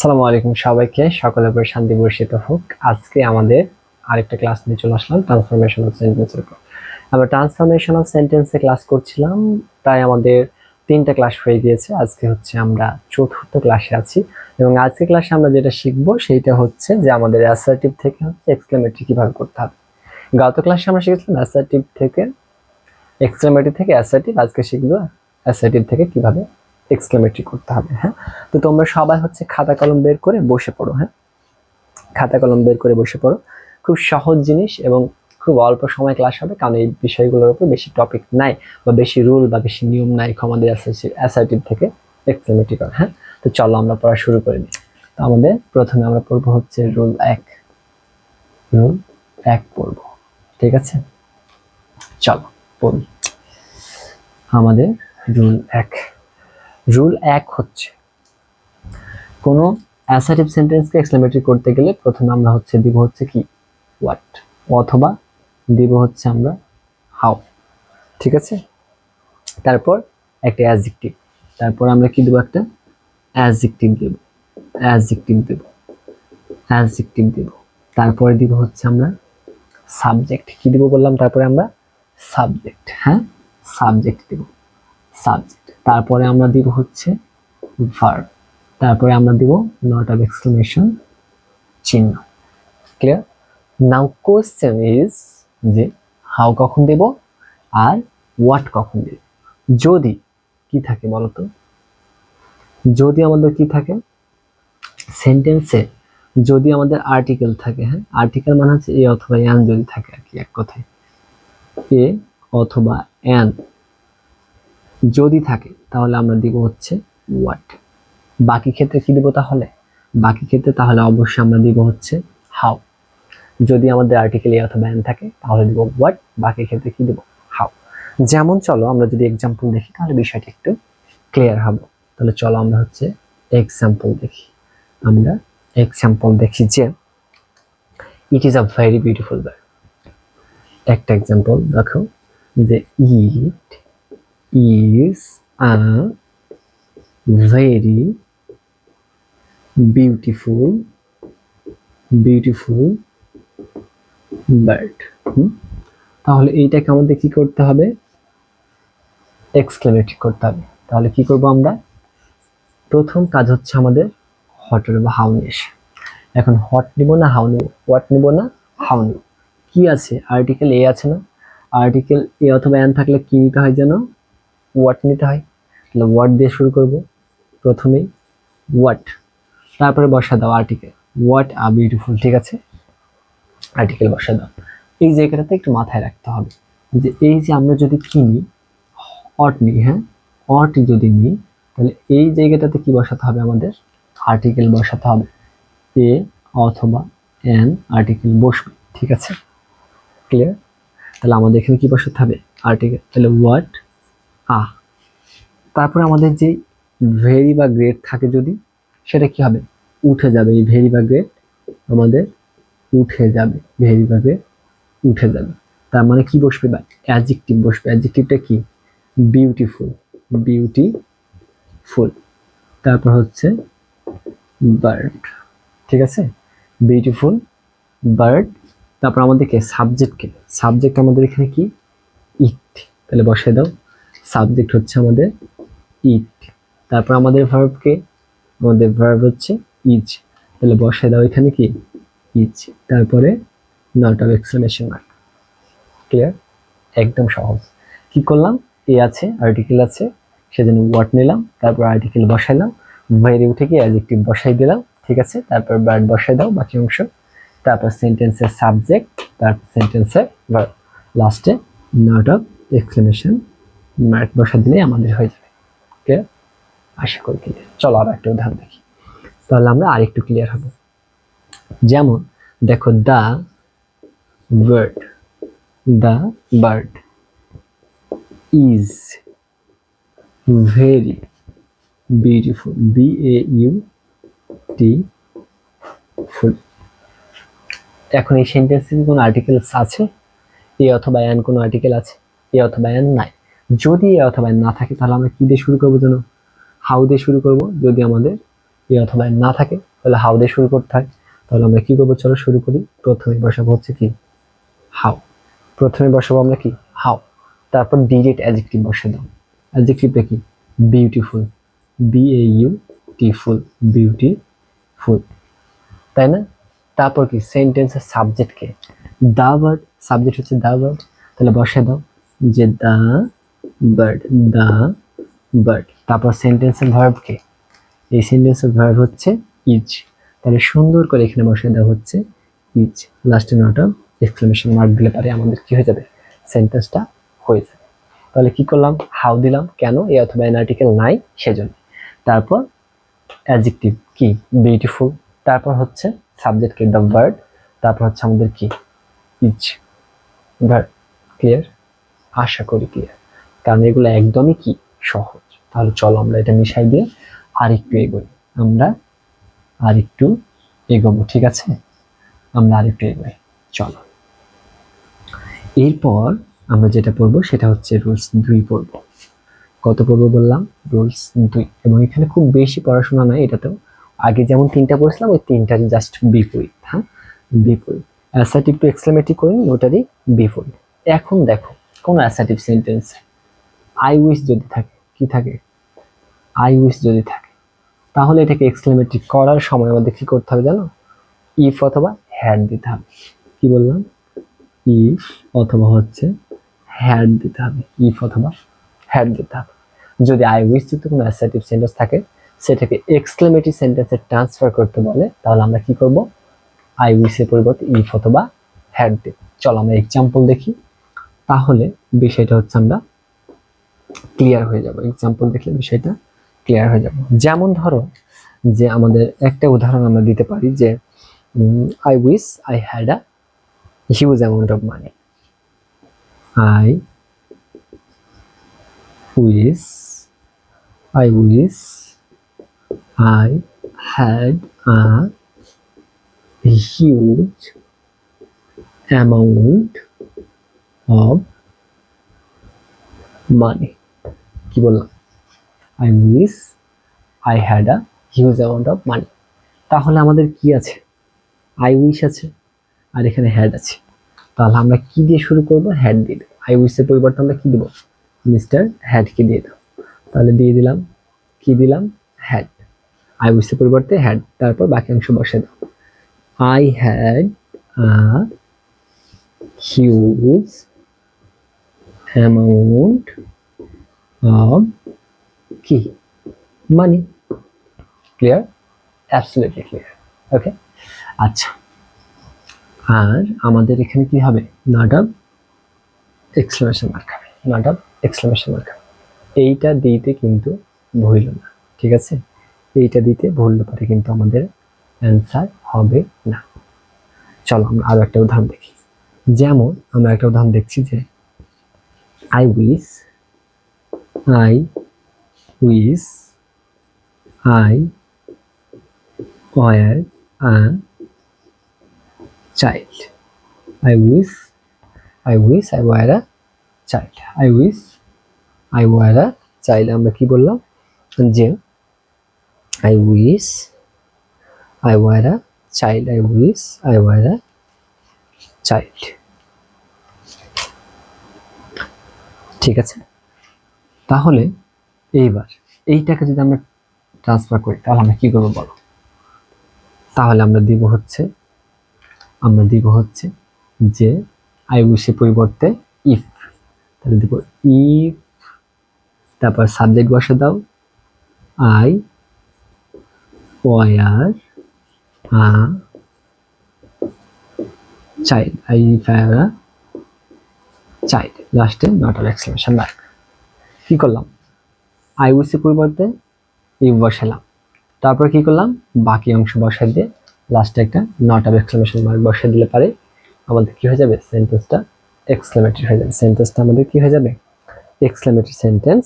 আসসালামু আলাইকুম সবাইকে, সকলের উপর শান্তি বর্ষিত হোক। আজকে আমাদের আরেকটা ক্লাস নিয়ে চলে আসলাম ট্রান্সফরমেশন অফ সেন্টেন্সের উপর। আমরা ট্রান্সফরমেশন অফ সেন্টেন্সে ক্লাস করছিলাম, তাই আমাদের 3টা ক্লাস হয়ে গিয়েছে। আজকে হচ্ছে আমরা 4র্থ ক্লাসে আছি এবং আজকে ক্লাসে আমরা যেটা শিখবো সেইটা হচ্ছে যে আমাদের অ্যাসার্টিভ থেকে হচ্ছে এক্সক্লেমেটরি কিভাবে করতে হবে। গত ক্লাসে আমরা শিখেছিলাম অ্যাসার্টিভ থেকে এক্সক্লেমেটরি থেকে অ্যাসার্টিভ, আজকে শিখবো অ্যাসার্টিভ থেকে কিভাবে এক্সক্লেমেটরি করতে হবে। হ্যাঁ, তো তোমরা সবাই হচ্ছে খাতা কলম বের করে বসে পড়ো। হ্যাঁ, খাতা কলম বের করে বসে পড়ো। খুব সহজ জিনিস এবং খুব অল্প সময় ক্লাস হবে, কারণ এই বিষয়গুলোর উপর বেশি টপিক নাই বা বেশি রুল বা বেশি নিয়ম নাই আমাদের অ্যাসার্টিভ থেকে এক্সক্লেমেটরি করা। হ্যাঁ, তো চলো আমরা পড়া শুরু করে দিই। তো আমাদের প্রথমে আমরা পড়বো হচ্ছে রুল 1 পড়বো, ঠিক আছে? চলো পড়ি। আমাদের রুল 1 হচ্ছে কোনো অ্যাসার্টিভ সেন্টেন্সকে এক্সক্লেমেটরি করতে গেলে প্রথমে আমরা হচ্ছে দিব হচ্ছে কি হোয়াট, অথবা দিব হচ্ছে আমরা হাউ, ঠিক আছে? তারপর একটা অ্যাডজেক্টিভ, তারপর আমরা কি দেব, একটা অ্যাডজেক্টিভ দেব, তারপরে দিব হচ্ছে আমরা সাবজেক্ট। কি দিব বললাম? তারপরে আমরা সাবজেক্ট। হ্যাঁ, সাবজেক্ট দিব, তারপরে আমরা দিব হচ্ছে ভার্ব, তারপরে আমরা দিব নট অফ এক্সক্লেমেশন চিহ্ন। ক্লিয়ার? নাও কোশ্চেন ইজ যে হাউ কখন দেব আর হোয়াট কখন দেব। যদি কি থাকে বলতো, যদি আমাদের কি থাকে সেন্টেন্সে, যদি আমাদের আর্টিকেল থাকে। হ্যাঁ, আর্টিকেল মানে হচ্ছে এ অথবা এন যদি থাকে আর কি, এক কথায় এ অথবা এন যদি থাকে তাহলে আমরা দিব হচ্ছে হোয়াট। বাকি ক্ষেত্রে কি দিব তাহলে? বাকি ক্ষেত্রে তাহলে অবশ্যই আমরা দিব হচ্ছে হাউ। যদি আমাদের আর্টিকেল এ অথবা এন থাকে তাহলে দিব হোয়াট, বাকি ক্ষেত্রে কি দিব? হাউ। যেমন চলো আমরা যদি এক্সাম্পল দেখি তাহলে বিষয়টা একটু ক্লিয়ার হবে। তাহলে চলো আমরা হচ্ছে এক্সাম্পল দেখি। আমরা এক্সাম্পল দেখি যে it is a very beautiful bird. একটা এক্সাম্পল দেখো যে it is a very beautiful bird. তাহলে এইটাকে আমাদের কি করতে হবে? এক্সক্লেমেটরি করতে হবে। তাহলে কি করব আমরা? প্রথম কাজ হচ্ছে আমাদের হটের বা হাউ নিয়ে এসে। এখন হট নিব না হাউ নিব? হোয়াট নিব না হাউ নিব? কি আছে? আর্টিকেল এ আছে না? আর্টিকেল এ অথবা এন থাকলে কি নিতে হয় যেন? হোয়াট নিতে হয়। তাহলে হোয়াট দিয়ে শুরু করব প্রথমেই, হোয়াট, তারপরে বসা দাও আর্টিকেল, হোয়াট আ বিউটিফুল, ঠিক আছে? আর্টিকেল বসা দাও। এই জায়গাটাতে একটু মাথায় রাখতে হবে যে এই যে আমরা যদি কি নিই, অট নিই, হ্যাঁ, অট যদি নিই তাহলে এই জায়গাটাতে কি বসাতে হবে? আমাদের আর্টিকেল বসাতে হবে। এ অথবা এন আর্টিকেল বসবে, ঠিক আছে? ক্লিয়ার? তাহলে আমাদের এখানে কি বসাতে হবে? আর্টিকেল। তাহলে হোয়াট আ। তারপরে আমাদের যে ভেরি বা গ্রেট থাকে যদি, সেটা কি হবে? উঠে যাবে। এই ভেরি বা গ্রেট আমাদের উঠে যাবে, ভেরি বা গ্রেট উঠে যাবে। তার মানে কি বসবে? বা অ্যাডজেক্টিভ বসবে। অ্যাডজেক্টিভটা কি? বিউটিফুল। তারপর হচ্ছে বার্ড, ঠিক আছে? Beautiful bird. তারপর আমাদেরকে সাবজেক্ট আমাদের এখানে কি? ইট। তাহলে বসায় দাও, সাবজেক্ট হচ্ছে আমাদের ইট। তারপর আমাদের ভার্ব হচ্ছে ইজ। তাহলে বসায় দাও এখানে কি? ইজ। তারপরে not of exclamation mark. Clear? একদম সহজ। কি করলাম? এ আছে, আর্টিকেল আছে, সেজন্য হোয়াট নিলাম, তারপর আর্টিকেল বসাইলাম, ভেরি উঠে গিয়ে অ্যাডজেক্টিভ বসাই দিলাম, ঠিক আছে? তারপর বার্ড বসাই দাও বাকি অংশ, তারপর সেন্টেন্সের সাবজেক্ট, তারপর সেন্টেন্সের ভার্ব, লাস্টে নট অফ এক্সক্লেমেশন মার্ক বসা দিলেই আমাদের হয়ে যাবে। ক্লিয়ার? আশা করি ক্লিয়ার। চলো আর একটা উদাহরণ দেখি, তাহলে আমরা আরেকটু ক্লিয়ার হব। যেমন দেখো the bird is very beautiful, beautiful। এখন এই সেন্টেন্সে কোনো আর্টিকেল আছে? এ অথবা এন কোনো আর্টিকেল আছে? এ অথবা এন নাই। যদি এ অথবা এন না থাকে তাহলে আমরা কি দিয়ে শুরু করবো যেন? হাউ দিয়ে শুরু করব। যদি আমাদের এ অথবা এন না থাকে তাহলে হাউ দিয়ে শুরু করতে হয়। তাহলে আমরা কি করবো, চলো শুরু করি। প্রথমে বসাবো হচ্ছে কি হাউ, প্রথমে বসাবো আমরা কি হাউ, তারপর ডিরেক্ট অ্যাডজেক্টিভ বসে দাও। অ্যাডজেক্টিভটা কি বিউটিফুল, বিউটিফুল, বিউটিফুল, তাই না? তারপর কি সেন্টেন্সের সাবজেক্টকে দা বার্ড, সাবজেক্ট হচ্ছে দা বার্ড, তাহলে বসে দাও যে দা বার্ড, দা বার্ড। তারপর সেন্টেন্সের ভার্বকে, এই সেন্টেন্সের ভার্ব হচ্ছে ইজ, তাহলে সুন্দর করে এখানে বসে দেওয়া হচ্ছে ইজ, লাস্টে নট অফ এক্সক্লেমেশন মার্ক দিলে পারে আমাদের কি হয়ে যাবে, সেন্টেন্সটা হয়ে যাবে। তাহলে কি করলাম, হাউ দিলাম, কেন এ অথবা এন আর্টিকেল নাই সেজন্য। তারপর অ্যাডজেক্টিভ কি বিউটিফুল, তারপর হচ্ছে সাবজেক্টকে দ্য বার্ড, তারপর হচ্ছে আমাদের কি ইজ ভার্ব। ক্লিয়ার? আশা করি ক্লিয়ার, কারণ এগুলো একদমই কি সহজ। তাহলে চলো আমরা এটা মিশাই দিয়ে আরেকটু এগোই, আমরা আরেকটু এগোবো, ঠিক আছে? আমরা আরেকটু এগোই, চলো। এরপর আমরা যেটা পড়বো সেটা হচ্ছে রুলস 2 পড়বো। কত পড়বো বললাম, রুলস 2। এবং এখানে খুব বেশি পড়াশোনা নাই এটাতেও, আগে যেমন 3টা পড়ছিলাম ওই 3টার জাস্ট বিপরীত। হ্যাঁ, বিপরীত। অ্যাসার্টিভ টু এক্সক্লেমেটিভ করিনি, ওটারই বিপরীত। এখন দেখো কোন অ্যাসার্টিভ সেন্টেন্স আই উইশ যদি থাকে, কি থাকে আই উইশ যদি থাকে, তাহলে এটাকে এক্সক্লেমেটিভ করার সময় আমাদের কি করতে হবে জানো, ইফ অথবা হ্যাড দিতে হবে। কি বললাম, ইফ অথবা হচ্ছে হ্যাড দিতে হবে, ইফ অথবা হ্যাড দিতে হবে। যদি আই উইশ যুক্ত কোনো অ্যাসার্টিভ সেন্টেন্স থাকে সেটাকে এক্সক্লেমেটিভ সেন্টেন্সে ট্রান্সফার করতে বলে, তাহলে আমরা কি করব, আই উইশের পরিবর্তে ইফ অথবা হ্যাড দেব। চলো আমরা এক্সাম্পল দেখি, তাহলে বিষয়টা হচ্ছে আমরা ক্লিয়ার হয়ে যাব। এক্সাম্পল দেখলে বিষয়টা ক্লিয়ার হয়ে যাবে। যেমন ধরো যে আমাদের একটা উদাহরণ আমরা দিতে পারি যে I wish I had a huge amount of money. I wish I wish I had a huge amount of money. কি বললাম, I wish I had a huge amount of money। তাহলে আমাদের কি আছে, I wish আছে আর এখানে had আছে, তাহলে আমরা কি দিয়ে শুরু করব, had দিয়ে দেব। I wish এর পরিবর্তে আমরা কি দেব, মিস্টার had কে দিয়ে দেব। তাহলে দিয়ে দিলাম, কি দিলাম, had। I wish এর পরিবর্তে had, তারপর বাকি অংশ বসে দাও। I had a huge amount of কি money। Clear? Absolutely clear. Okay, আচ্ছা। আর আমাদের এখানে কি হবে, নট অফ এক্সক্লেমেশন মার্ক হবে, নট অফ এক্সক্লেমেশন মার্ক হবে। এইটা দিতে কিন্তু ভুলো না, ঠিক আছে? এইটা দিতে ভুললে পারে কিন্তু আমাদের অ্যান্সার হবে না। চলো আমরা আরো একটা উদাহরণ দেখি। যেমন আমরা একটা উদাহরণ দেখছি যে I wish I wish I were a child. I wish I were a child. I wish I were a child. আমরা কি বললাম যে I wish I were a child, I wish I were a child. ঠিক আছে? তাহলে এইবার এইটাকে যদি আমরা ট্রান্সফার করি তাহলে আমরা কি করবো বলো? তাহলে আমরা দিব হচ্ছে যে আই উইশের পরিবর্তে ইফ, তাহলে দিব ইফ, তারপর সাবজেক্ট বসে দাও I were a child, I were a child, লাস্টে নট অফ এক্সক্লেমেশন মার্ক। কি করলাম, আই উইশের পরিবর্তে ইফ বসালাম, তারপর কি করলাম, বাকি অংশ বসাই দিয়ে লাস্টে একটা নট অফ এক্সক্লেমেশন মার্ক বসাই দিলে পারে আমাদের কি হয়ে যাবে, সেন্টেন্সটা এক্সক্লেমেটরি হয়ে যাবে। সেন্টেন্সটা আমাদের কি হয়ে যাবে, এক্সক্লেমেটরি সেন্টেন্স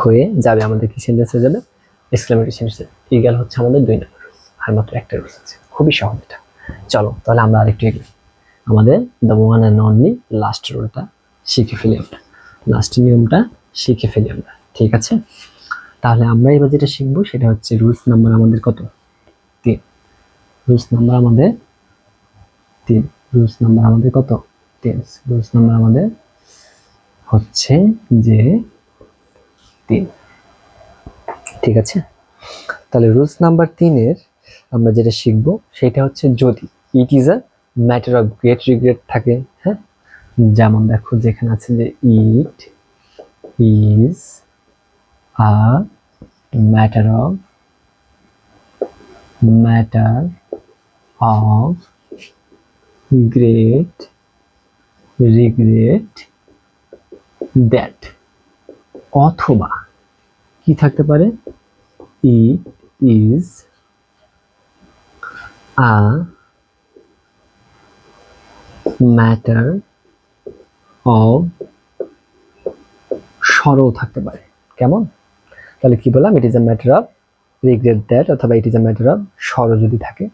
হয়ে যাবে। আমাদের কি সেন্টেন্স হয়ে যাবে, এক্সক্লেমেটরি সেন্টেন্স। ইগাল হচ্ছে আমাদের 2 নম্বর রুলস, আর মাত্র একটা রুলস আছে, খুবই সহজ এটা। চলো তাহলে আমরা আরেকটু এগিয়ে আমাদের the one and only last রুলটা শিখে ফেলি আমরা, লাস্ট নিয়মটা শিখে ফেলি আমরা, ঠিক আছে? তাহলে আমরা এবার যেটা শিখবো সেটা হচ্ছে রুলস নাম্বার আমাদের কত? 3। রুলস নাম্বার আমাদের 3। রুলস নাম্বার আমাদের কত? 3। রুলস নাম্বার আমাদের হচ্ছে যে 3। ঠিক আছে, তাহলে রুলস নাম্বার 3 এর আমরা যেটা শিখবো সেটা হচ্ছে যদি it is a matter of great regret থাকে, হ্যাঁ, যেমন দেখো যেখানে আছে যে it is a matter of great regret that, অথবা কি থাকতে পারে, it is a matter of sorrow থাকতে পারে। কেমন? তাহলে কি বললাম, it is a matter of regret that অথবা it is a matter of sorrow যদি থাকে,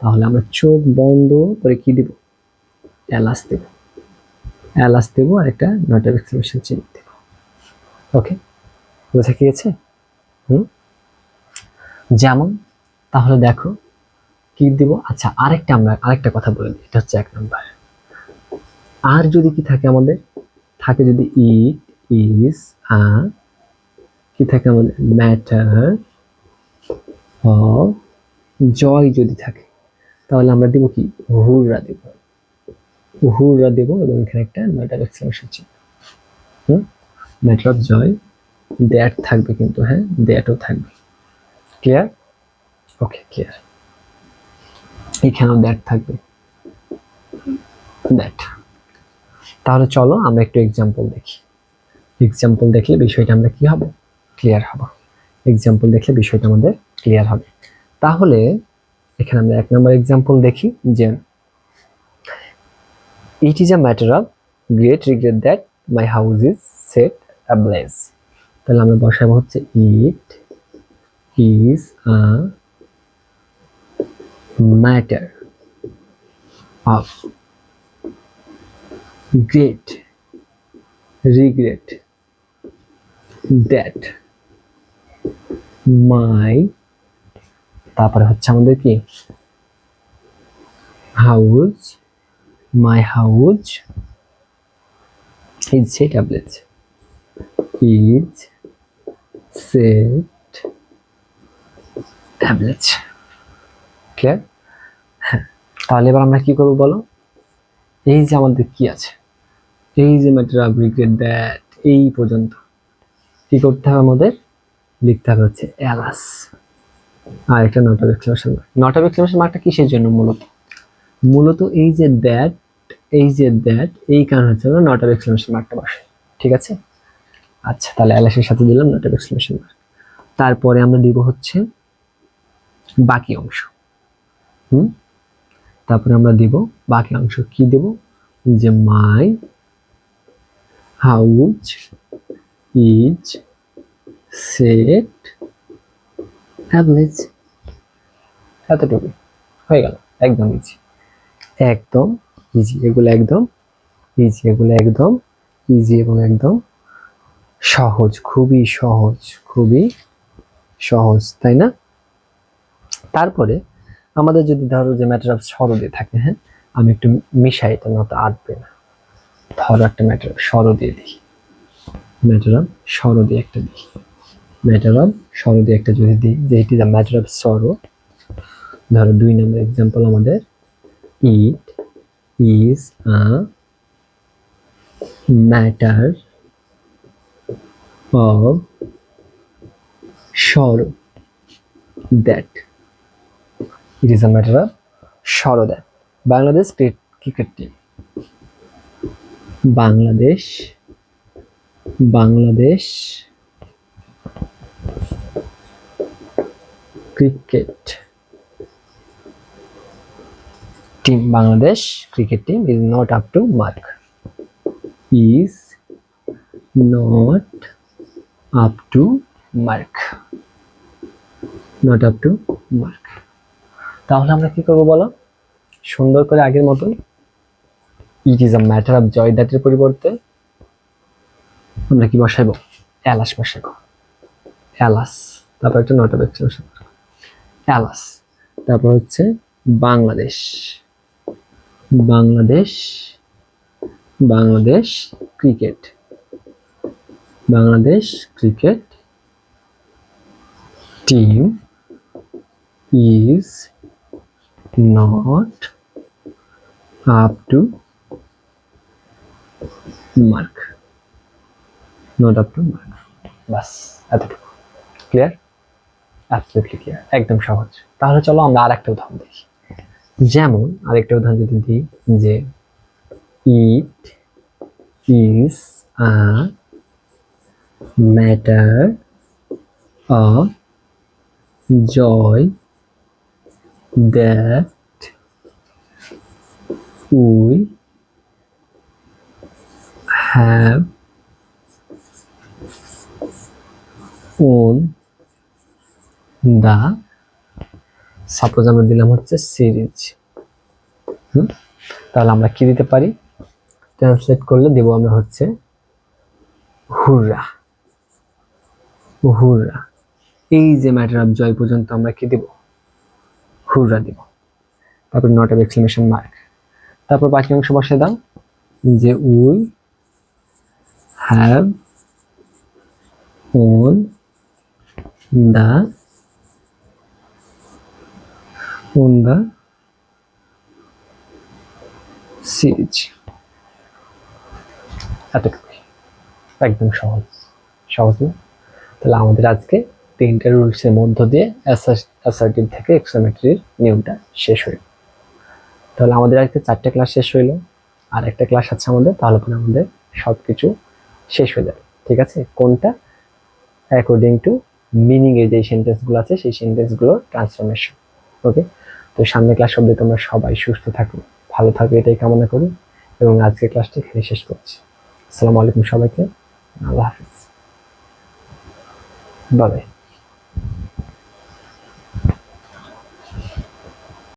তাহলে আমরা চোখ বন্ধ করে কি দিব, এলাস দেব, এলাস দেব আর একটা নট অফ এক্সক্লেমেশন চিহ্ন দেব। ওকে, বোঝা গিয়েছে? যেমন তাহলে দেখো কি দিব, আচ্ছা আরেকটা আমরা আরেকটা কথা বলে দিই, এটা হচ্ছে 1 নম্বর। আর যদি কি থাকে আমাদের, থাকে যদি ইট ইজ আ কি থাকে আমাদের ম্যাটার অফ জয় যদি থাকে, তাহলে আমরা দিব কি, হুররা দেব, হুররা দেব এবং এখানে একটা নট অফ এক্সক্লেমেশন চিহ্ন। ম্যাটার অফ জয়, দ্যাট থাকবে কিন্তু, হ্যাঁ দ্যাটও থাকবে। ক্লিয়ার? ওকে, ক্লিয়ার। এখানেও দ্যাট থাকবে, দ্যাট। তাহলে চলো আমরা একটু এক্সাম্পল দেখি। এক্সাম্পল দেখলে বিষয়টা আমরা কি হব, ক্লিয়ার হব। এক্সাম্পল দেখলে বিষয়টা আমাদের ক্লিয়ার হবে। তাহলে এখানে আমরা 1 নম্বর এক্সাম্পল দেখি যে it is a matter of great regret that my house is set ablaze. তাহলে আমরা বসাবো হচ্ছে it is a matter of great regret that my, তারপরে হচ্ছে আমাদের কি, house, my house is set ablaze, is set ablaze. Clear? হ্যাঁ, তাহলে এবার আমরা কি করবো বলো, এই যে আমাদের কি আছে, এই যে ম্যাটার অফ রিগ্রেট দ্যাট, এই পর্যন্ত কি করতে হবে আমাদের, লিখতে হবে হচ্ছে এলাস আর একটা note of exclamation mark. Note of exclamation মার্কটা কিসের জন্য, মূলত এই যে দ্যাট, এই যে দ্যাট, এই কারণে হচ্ছে আমরা নট অফ এক্সক্লেমেশন মার্কটা বসে। ঠিক আছে, আচ্ছা তাহলে এলাসের সাথে দিলাম নট অফ এক্সক্লেমেশন মার্ক। তারপরে আমরা দিব হচ্ছে বাকি অংশ। তারপরে আমরা দিব বাকি অংশ, কি দেব, যে মাই হাউস ইজ সেট অ্যাব্লেজ। এতটুকু হয়ে গেল, একদম ইজি, একদম ইজি, এগুলো একদম ইজি, এগুলো একদম ইজি এবং একদম সহজ, খুবই সহজ, খুবই সহজ, তাই না? তারপরে আমাদের যদি ধরো যে ম্যাটার অফ সরো দিয়ে থাকে, হ্যাঁ আমি একটু মিশাই, এটা না তো আটবে না। ধরো একটা ম্যাটার অফ সরো দিয়ে দিই, ম্যাটার অফ সরো দিয়ে একটা দিই, ম্যাটার অফ সরো দিয়ে একটা যদি দিই, যে it is a matter of sorrow. ধরো 2 নম্বর এক্সাম্পল আমাদের, it is a matter of sorrow that, it is a matter of sorrow that Bangladesh cricket team, Bangladesh cricket team, Bangladesh cricket team is not up to mark, is not up to mark, not up to mark. তাহলে আমরা কি করবো বলো, সুন্দর করে আগের মতন it is a matter of joy দ্যাটের পরিবর্তে আমরা কি বসাইবো, এলাস বসাইবো। এলাস, তারপর একটা নট অফ এক্সক্লেমেশন, এলাস। তারপর হচ্ছে Bangladesh, Bangladesh, Bangladesh cricket, Bangladesh cricket team is not up to mark, not up to mark। বাস এতটুকু। ক্লিয়ার? অ্যাবসলিউটলি ক্লিয়ার, একদম সহজ। তাহলে চলো আমরা আরেকটা উদাহরণ দেখি। যেমন আরেকটা উদাহরণ যদি দিই যে it is a matter of joy that we have on the, suppose আমরা দিলাম হচ্ছে সিরিজ। তাহলে আমরা কি দিতে পারি, ট্রান্সলেট করলে দেব আমরা হচ্ছে হুররা, হুররা। এই যে ম্যাটার অফ জয় পর্যন্ত আমরা কি দেব, হুররা দেব। তারপর নট অফ এক্সক্লেমেশন মার্ক। তারপর বাকি অংশ বসে দাও যে we have on the series. এতটুকুই, একদম সহজ, সহজ না? তাহলে আমাদের আজকে তিনটা রুলসের মধ্য দিয়ে অ্যাসার্টিভ থেকে এক্সক্লেমেটরির নিয়মটা শেষ হইল। তাহলে আমাদের আজকে 4টে ক্লাস শেষ হইলো, আর একটা ক্লাস আছে আমাদের, তাহলে পরে আমাদের সব কিছু শেষ হয়ে যাবে। ঠিক আছে? কোনটা? অ্যাকর্ডিং টু মিনিং এর যে সেন্টেন্সগুলো আছে সেই সেন্টেন্সগুলোর ট্রান্সফরমেশন। ওকে, তো সামনে ক্লাস অবধি তোমরা সবাই সুস্থ থাকো, ভালো থাকো, এটাই কামনা করি, এবং আজকের ক্লাসটি এখানে শেষ করছি। আসসালামু আলাইকুম সবাইকে, আল্লাহ হাফিজ, বাই বাই।